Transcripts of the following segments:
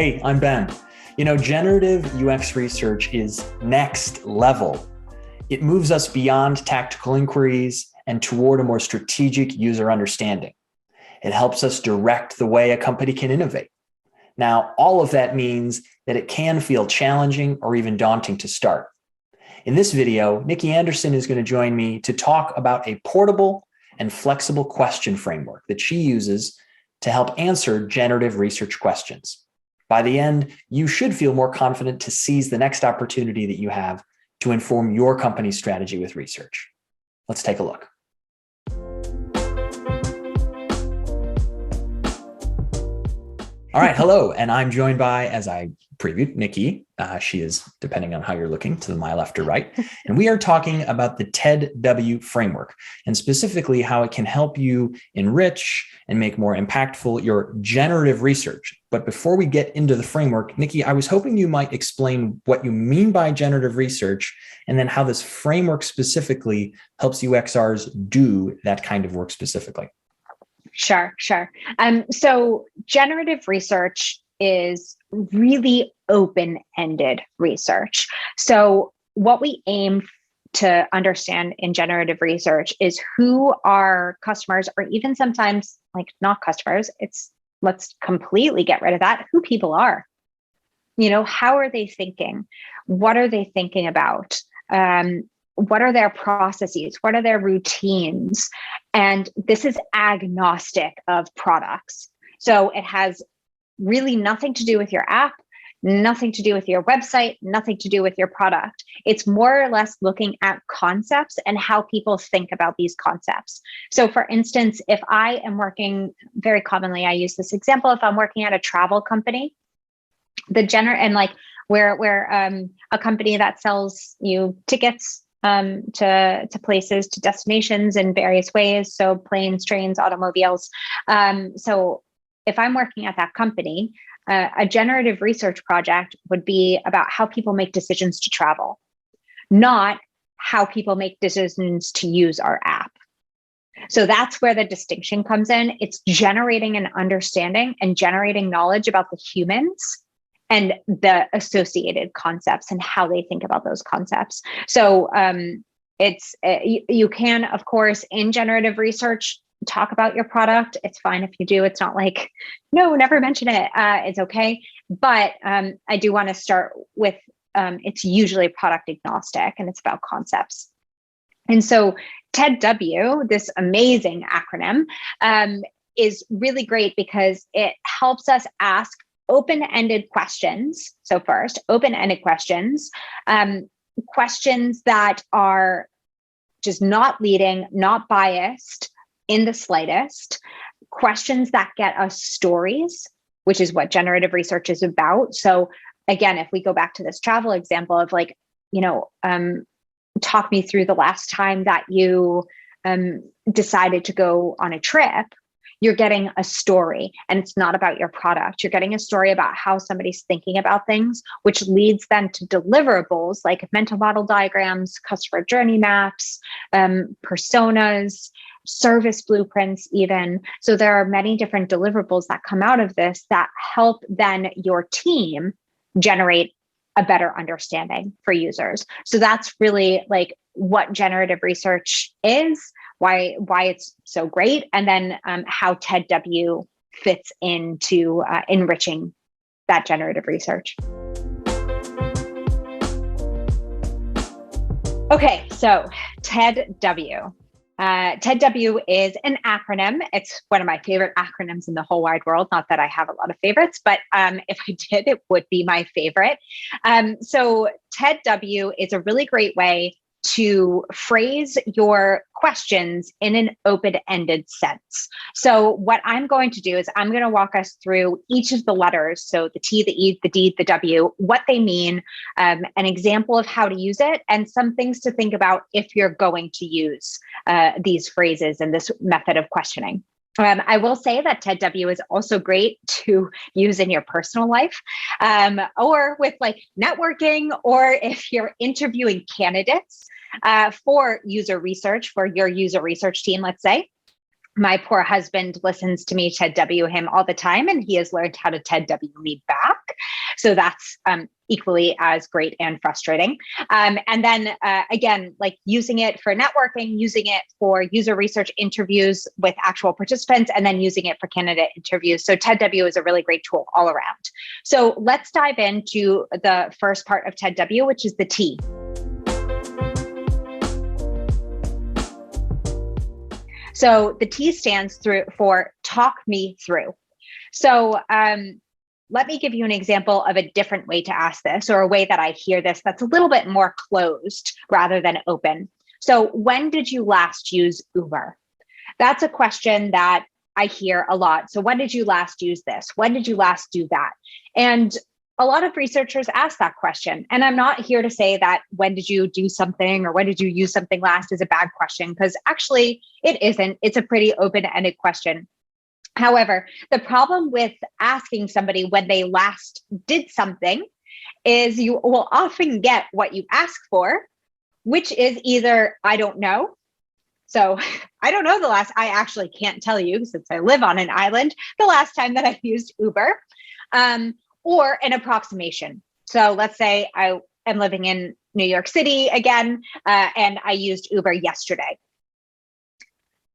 Hey, I'm Ben. Generative UX research is next level. It moves us beyond tactical inquiries and toward a more strategic user understanding. It helps us direct the way a company can innovate. Now, all of that means that it can feel challenging or even daunting to start. In this video, Nikki Anderson is going to join me to talk about a portable and flexible question framework that she uses to help answer generative research questions. By the end, you should feel more confident to seize the next opportunity that you have to inform your company's strategy with research. Let's take a look. All right, hello, and I'm joined by, as I previewed, Nikki. She is, depending on how you're looking, to my left or right. And we are talking about the TED-W framework, and specifically how it can help you enrich and make more impactful your generative research. But before we get into the framework, Nikki, I was hoping you might explain what you mean by generative research, and then how this framework specifically helps UXRs do that kind of work specifically. Sure. So generative research is really open-ended research. So what we aim to understand in generative research is who our customers, or even sometimes not customers, let's completely get rid of that, who people are. How are they thinking? What are they thinking about? What are their processes? What are their routines? And this is agnostic of products. So it has really nothing to do with your app, nothing to do with your website, nothing to do with your product. It's more or less looking at concepts and how people think about these concepts. So for instance, if I am working, very commonly I use this example, if I'm working at a travel company, we're a company that sells you tickets to places, to destinations in various ways. So planes, trains, automobiles. So if I'm working at that company, a generative research project would be about how people make decisions to travel, not how people make decisions to use our app. So that's where the distinction comes in. It's generating an understanding and generating knowledge about the humans and the associated concepts and how they think about those concepts. So you can, of course, in generative research, talk about your product. It's fine if you do. It's not like, no, never mention it. It's okay. But I do want to start with, it's usually product agnostic and it's about concepts. And so TED-W, this amazing acronym, is really great because it helps us ask open-ended questions. So first, open-ended questions, questions that are just not leading, not biased in the slightest, questions that get us stories, which is what generative research is about. So again, if we go back to this travel example of talk me through the last time that you decided to go on a trip, you're getting a story, and it's not about your product. You're getting a story about how somebody's thinking about things, which leads them to deliverables like mental model diagrams, customer journey maps, personas, service blueprints even. So there are many different deliverables that come out of this that help then your team generate a better understanding for users. So that's really what generative research is, why it's so great, and then how TED-W fits into enriching that generative research. Okay, so TED-W. TED-W is an acronym. It's one of my favorite acronyms in the whole wide world. Not that I have a lot of favorites, but if I did, it would be my favorite. So TED-W is a really great way to phrase your questions in an open-ended sense. So what I'm going to do is I'm going to walk us through each of the letters. So the T, the E, the D, the W, what they mean, an example of how to use it, and some things to think about if you're going to use these phrases and this method of questioning. I will say that TED-W is also great to use in your personal life, or with networking, or if you're interviewing candidates for user research, for your user research team, let's say. My poor husband listens to me TED W him all the time, and he has learned how to TED W me back. So that's equally as great and frustrating. And then again, like using it for networking, using it for user research interviews with actual participants, and then using it for candidate interviews. So TED W is a really great tool all around. So let's dive into the first part of TED W, which is the T. So the T stands for talk me through. So let me give you an example of a different way to ask this, or a way that I hear this that's a little bit more closed rather than open. So when did you last use Uber? That's a question that I hear a lot. So when did you last use this? When did you last do that? And a lot of researchers ask that question. And I'm not here to say that when did you do something or when did you use something last is a bad question, because actually it isn't. It's a pretty open-ended question. However, the problem with asking somebody when they last did something is you will often get what you ask for, which is either, I don't know. So I don't know I actually can't tell you since I live on an island, the last time that I used Uber, or an approximation. So let's say I am living in New York City again, and I used Uber yesterday.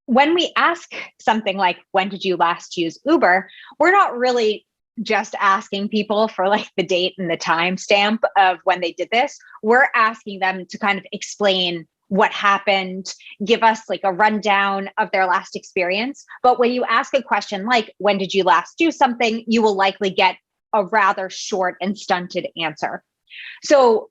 When we ask something like, when did you last use Uber? We're not really just asking people for like the date and the time stamp of when they did this. We're asking them to kind of explain what happened, give us like a rundown of their last experience. But when you ask a question like, when did you last do something? You will likely get a rather short and stunted answer. So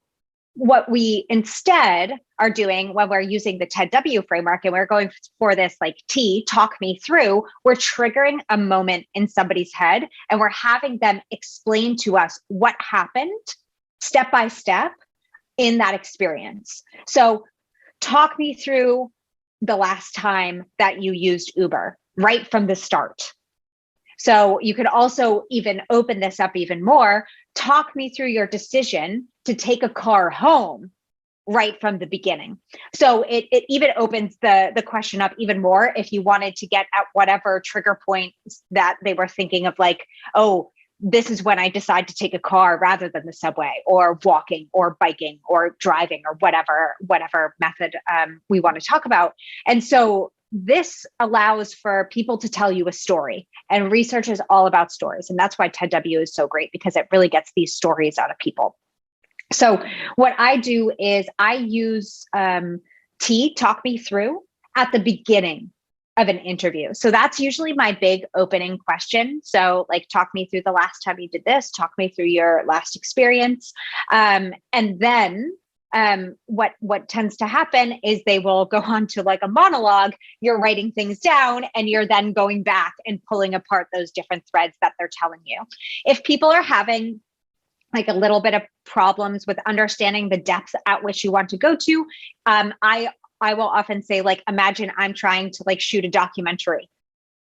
what we instead are doing when we're using the TED W framework and we're going for this like T, talk me through, we're triggering a moment in somebody's head and we're having them explain to us what happened step by step in that experience. So talk me through the last time that you used Uber right from the start. So you could also even open this up even more. Talk me through your decision to take a car home right from the beginning. So it even opens the question up even more if you wanted to get at whatever trigger point that they were thinking of, like, oh, this is when I decide to take a car rather than the subway, or walking or biking or driving, or whatever method we want to talk about. And so this allows for people to tell you a story, and research is all about stories. And that's why TED W is so great, because it really gets these stories out of people. So what I do is I use T, talk me through, at the beginning of an interview. So that's usually my big opening question. So like, talk me through the last time you did this, talk me through your last experience. And then what tends to happen is they will go on to like a monologue. You're writing things down and you're then going back and pulling apart those different threads that they're telling you. If people are having like a little bit of problems with understanding the depth at which you want to go to, I will often say, like, imagine I'm trying to like shoot a documentary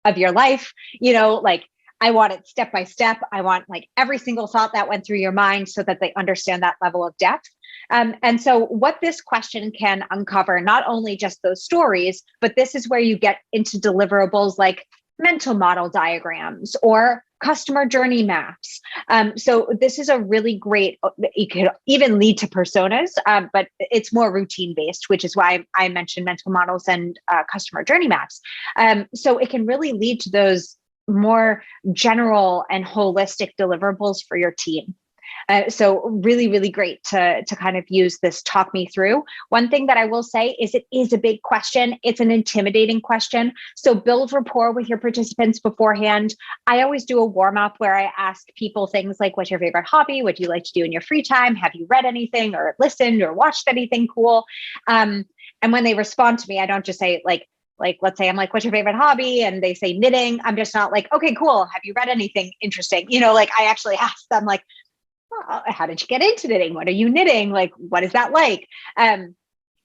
of your life, like I want it step by step. I want like every single thought that went through your mind so that they understand that level of depth. And so what this question can uncover, not only just those stories, but this is where you get into deliverables like mental model diagrams or customer journey maps. So this is a really great, it could even lead to personas, but it's more routine based, which is why I mentioned mental models and customer journey maps. So it can really lead to those more general and holistic deliverables for your team. So really, really great to kind of use this talk me through. One thing that I will say is it is a big question. It's an intimidating question. So build rapport with your participants beforehand. I always do a warm up where I ask people things like, what's your favorite hobby? What do you like to do in your free time? Have you read anything or listened or watched anything cool? And when they respond to me, I don't just say like, let's say I'm like, what's your favorite hobby? And they say knitting. I'm just not like, okay, cool. Have you read anything interesting? Like I actually ask them like, how did you get into knitting? What are you knitting? Like, what is that like?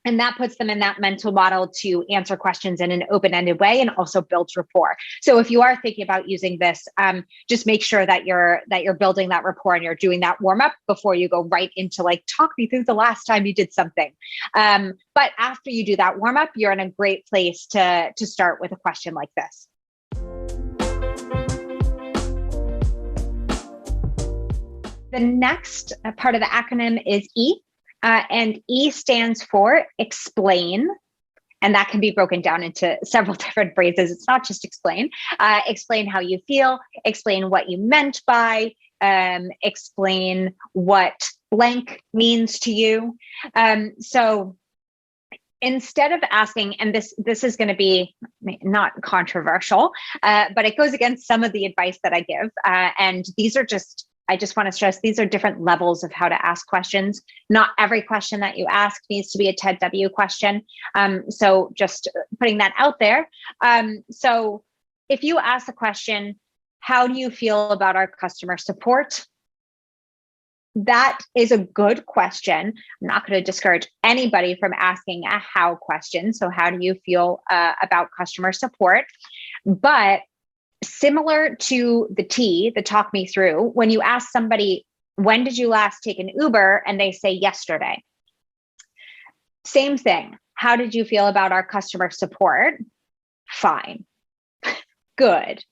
And that puts them in that mental model to answer questions in an open-ended way and also builds rapport. So if you are thinking about using this, just make sure that you're building that rapport and you're doing that warm-up before you go right into like, talk me through the last time you did something. But after you do that warm-up, you're in a great place to start with a question like this. The next part of the acronym is E. And E stands for explain. And that can be broken down into several different phrases. It's not just explain. Explain how you feel, explain what you meant by, explain what blank means to you. So instead of asking, and this is going to be not controversial, but it goes against some of the advice that I give. And these are just, I just want to stress, these are different levels of how to ask questions. Not every question that you ask needs to be a TED W question. So just putting that out there. So if you ask the question, how do you feel about our customer support? That is a good question. I'm not going to discourage anybody from asking a how question. So how do you feel about customer support? But similar to the T, the talk me through, when you ask somebody, when did you last take an Uber? And they say yesterday. Same thing. How did you feel about our customer support? Fine. Good.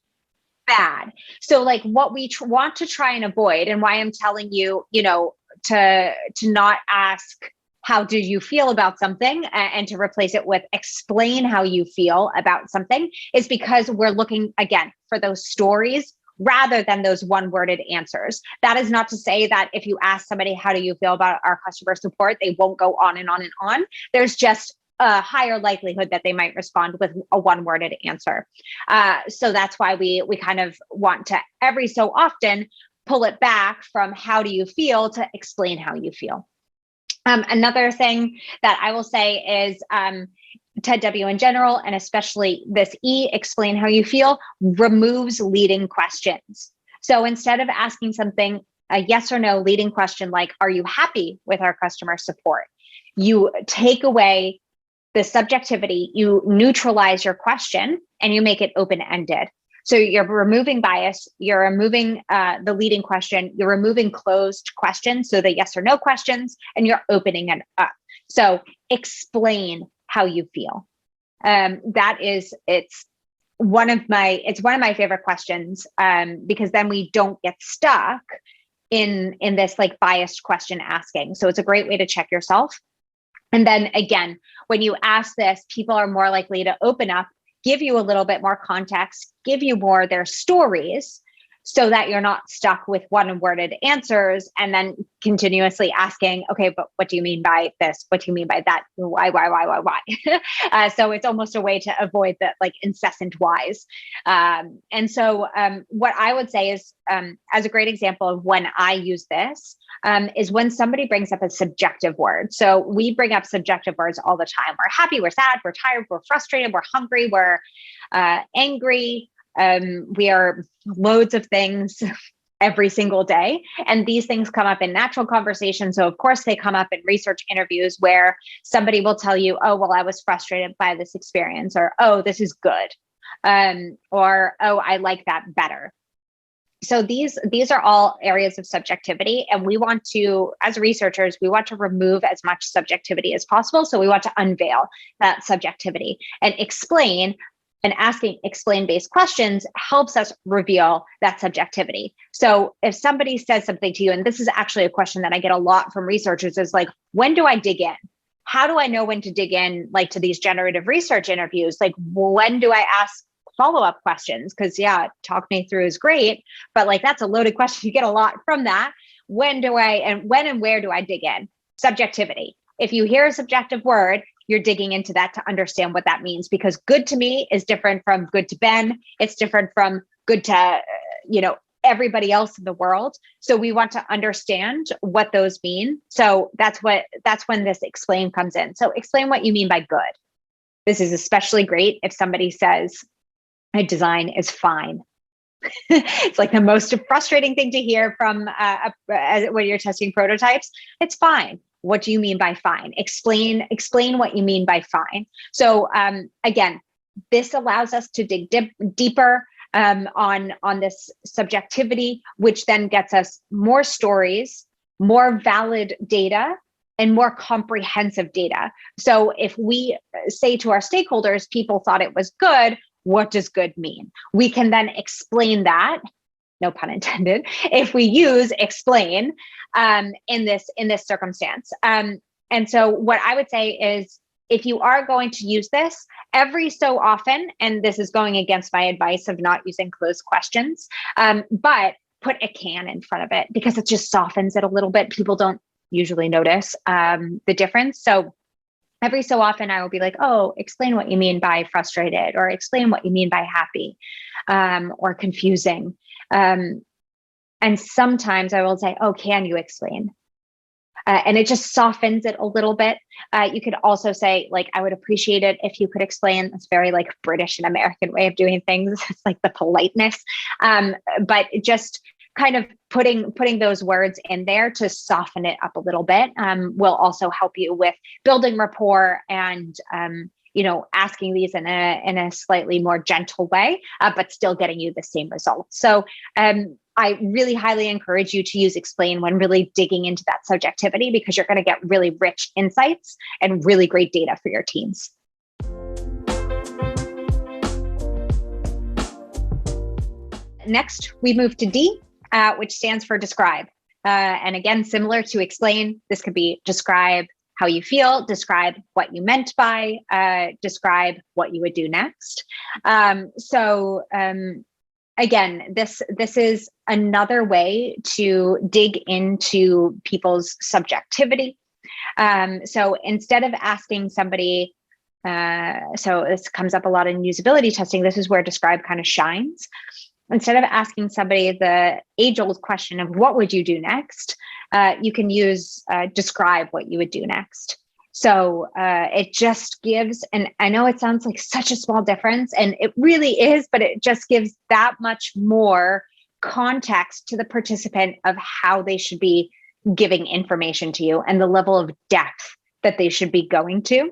Bad. So like what we want to try and avoid, and why I'm telling you, to not ask, how do you feel about something, and to replace it with explain how you feel about something, is because we're looking again for those stories rather than those one-worded answers. That is not to say that if you ask somebody, how do you feel about our customer support, they won't go on and on and on. There's just a higher likelihood that they might respond with a one-worded answer. So that's why we kind of want to every so often pull it back from how do you feel to explain how you feel. Another thing that I will say is TED W in general, and especially this E, explain how you feel, removes leading questions. So instead of asking something, a yes or no leading question like, are you happy with our customer support? You take away the subjectivity, you neutralize your question, and you make it open-ended. So you're removing bias, you're removing the leading question, you're removing closed questions, so the yes or no questions, and you're opening it up. So explain how you feel. It's one of my favorite questions, because then we don't get stuck in this like biased question asking. So it's a great way to check yourself. And then again, when you ask this, people are more likely to open up, give you a little bit more context, give you more of their stories, so that you're not stuck with one-worded answers and then continuously asking, okay, but what do you mean by this? What do you mean by that? Why? So it's almost a way to avoid the like incessant whys. And so what I would say is, as a great example of when I use this, is when somebody brings up a subjective word. So we bring up subjective words all the time. We're happy, we're sad, we're tired, we're frustrated, we're hungry, we're angry. We are loads of things every single day. And these things come up in natural conversation. So of course they come up in research interviews where somebody will tell you, oh, well, I was frustrated by this experience, or, oh, this is good. Or, oh, I like that better. So these are all areas of subjectivity. And we want to, as researchers, we want to remove as much subjectivity as possible. So we want to unveil that subjectivity and explain. And asking explain-based questions helps us reveal that subjectivity. So if somebody says something to you, and this is actually a question that I get a lot from researchers, is like, when do I dig in? How do I know when to dig in, like to these generative research interviews? Like, when do I ask follow-up questions? Because yeah, talk me through is great, but like that's a loaded question. You get a lot from that. When and where do I dig in? Subjectivity. If you hear a subjective word, you're digging into that to understand what that means, because good to me is different from good to Ben. It's different from good to, everybody else in the world. So we want to understand what those mean. So that's when this explain comes in. So explain what you mean by good. This is especially great if somebody says a design is fine. It's like the most frustrating thing to hear from when you're testing prototypes. It's fine. what do you mean by fine? Explain what you mean by fine. So again, this allows us to dig deeper on this subjectivity, which then gets us more stories, more valid data, and more comprehensive data. So if we say to our stakeholders, people thought it was good, what does good mean? We can then explain that, no pun intended, if we use explain in this circumstance. And so what I would say is, if you are going to use this every so often, and this is going against my advice of not using closed questions, but put a can in front of it, because it just softens it a little bit. People don't usually notice the difference. So every so often I will be like, oh, explain what you mean by frustrated, or explain what you mean by happy, or confusing. And sometimes I will say, oh, can you explain? And it just softens it a little bit. You could also say, like, I would appreciate it if you could explain. It's very like British and American way of doing things. It's like the politeness, but just kind of putting those words in there to soften it up a little bit will also help you with building rapport and asking these in a slightly more gentle way, but still getting you the same results. So I really highly encourage you to use explain when really digging into that subjectivity, because you're going to get really rich insights and really great data for your teams. Next, we move to D, which stands for describe. And again, similar to explain, this could be describe how you feel, describe what you meant by, describe what you would do next. Again, this is another way to dig into people's subjectivity. So instead of asking somebody, so this comes up a lot in usability testing, this is where describe kind of shines. Instead of asking somebody the age-old question of what would you do next, you can use describe what you would do next. So it just gives, and I know it sounds like such a small difference, and it really is, but it just gives that much more context to the participant of how they should be giving information to you and the level of depth that they should be going to.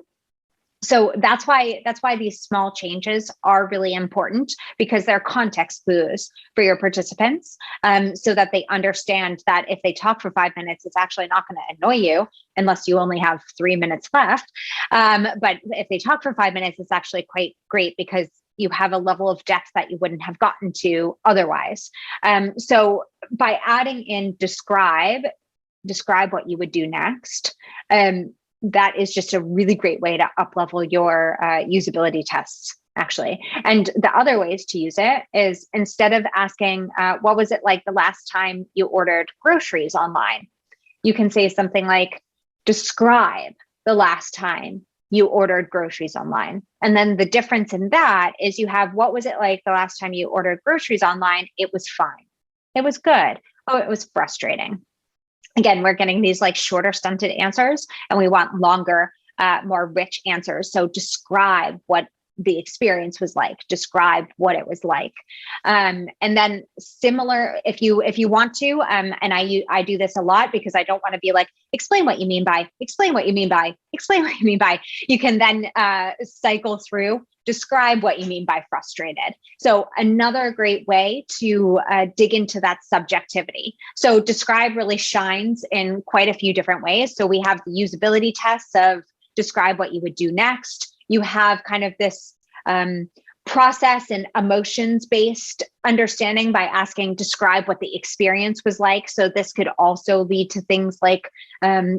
So that's why these small changes are really important, because they're context clues for your participants, so that they understand that if they talk for 5 minutes, it's actually not going to annoy you unless you only have 3 minutes left. But if they talk for 5 minutes, it's actually quite great, because you have a level of depth that you wouldn't have gotten to otherwise. So by adding in describe what you would do next, that is just a really great way to up-level your usability tests, actually. And the other ways to use it is, instead of asking, what was it like the last time you ordered groceries online? You can say something like, describe the last time you ordered groceries online. And then the difference in that is you have, what was it like the last time you ordered groceries online? It was fine. It was good. Oh, it was frustrating. Again, we're getting these like shorter stunted answers, and we want longer, more rich answers. So describe what the experience was like, describe what it was like. And then similar, if you want to, and I do this a lot, because I don't want to be like, explain what you mean by, explain what you mean by, explain what you mean by. You can then cycle through, describe what you mean by frustrated. So another great way to dig into that subjectivity. So describe really shines in quite a few different ways. So we have the usability tests of describe what you would do next. You have kind of this process and emotions-based understanding by asking, describe what the experience was like. So this could also lead to things like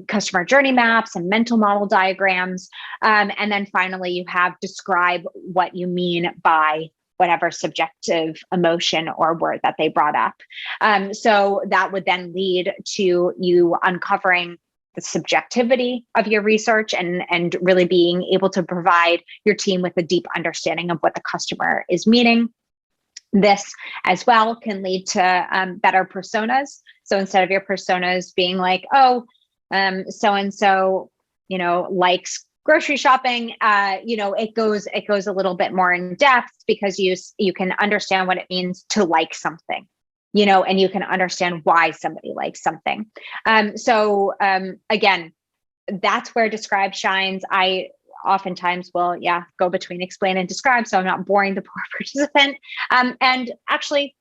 customer journey maps and mental model diagrams. And then finally, you have describe what you mean by whatever subjective emotion or word that they brought up. So that would then lead to you uncovering the subjectivity of your research and really being able to provide your team with a deep understanding of what the customer is meaning. This as well can lead to better personas. So instead of your personas being like, oh, so-and-so, likes grocery shopping, it goes a little bit more in depth, because you can understand what it means to like something. And you can understand why somebody likes something. So again, that's where describe shines. I oftentimes will, go between explain and describe, so I'm not boring the poor participant. And actually,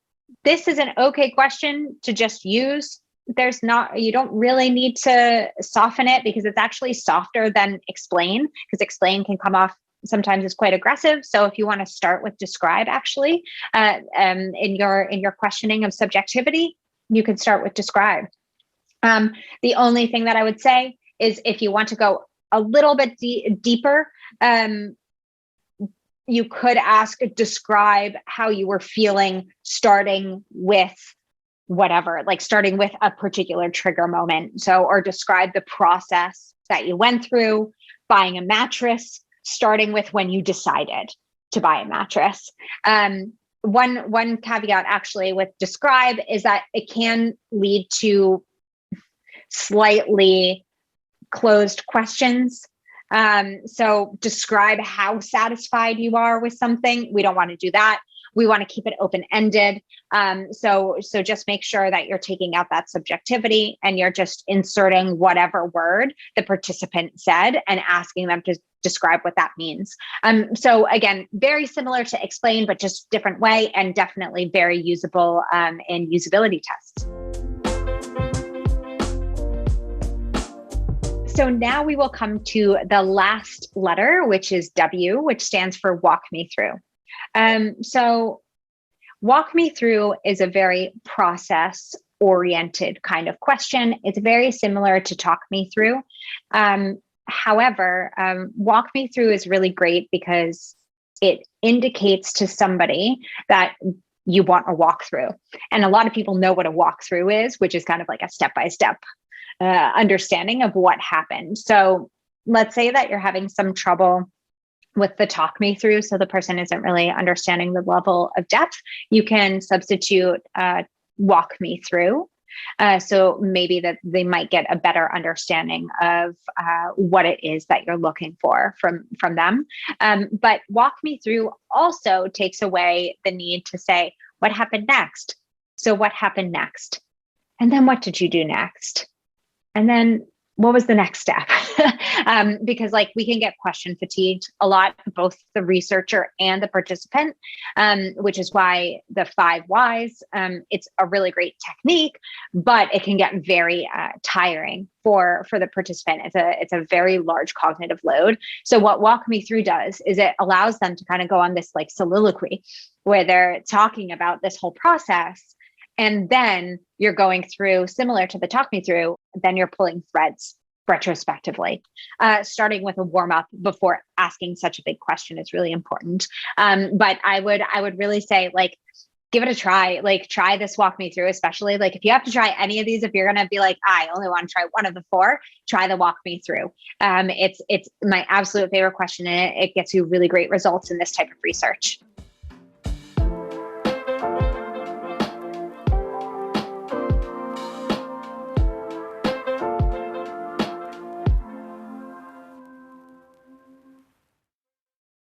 this is an okay question to just use. You don't really need to soften it, because it's actually softer than explain, because explain can come off sometimes as quite aggressive. So if you want to start with describe, actually, in your questioning of subjectivity, you can start with describe. The only thing that I would say is, if you want to go a little bit deeper, you could ask, describe how you were feeling, starting with whatever, like starting with a particular trigger moment. So, or describe the process that you went through buying a mattress, starting with when you decided to buy a mattress. One caveat actually with describe is that it can lead to slightly closed questions. So describe how satisfied you are with something. We don't want to do that. We want to keep it open-ended. So just make sure that you're taking out that subjectivity, and you're just inserting whatever word the participant said and asking them to describe what that means. So again, very similar to explain, but just different way, and definitely very usable in usability tests. So now we will come to the last letter, which is W, which stands for walk me through. So walk me through is a very process oriented kind of question. It's very similar to talk me through. However, walk me through is really great because it indicates to somebody that you want a walkthrough. And a lot of people know what a walkthrough is, which is kind of like a step-by-step understanding of what happened. So let's say that you're having some trouble with the talk me through, so the person isn't really understanding the level of depth. You can substitute walk me through. So maybe that they might get a better understanding of what it is that you're looking for from them. But walk me through also takes away the need to say, what happened next? So what happened next? And then what did you do next? And then what was the next step? Because like we can get question fatigued a lot, both the researcher and the participant, which is why the 5 whys, it's a really great technique, but it can get very tiring for the participant. It's a very large cognitive load. So what walk me through does is it allows them to kind of go on this like soliloquy where they're talking about this whole process. And then you're going through, similar to the talk me through, then you're pulling threads retrospectively. Starting with a warm up before asking such a big question is really important. But I would really say, like, give it a try. Like, try this walk me through, especially like if you have to try any of these, if you're going to be like, I only want to try one of the 4, try the walk me through. It's my absolute favorite question, and it gets you really great results in this type of research.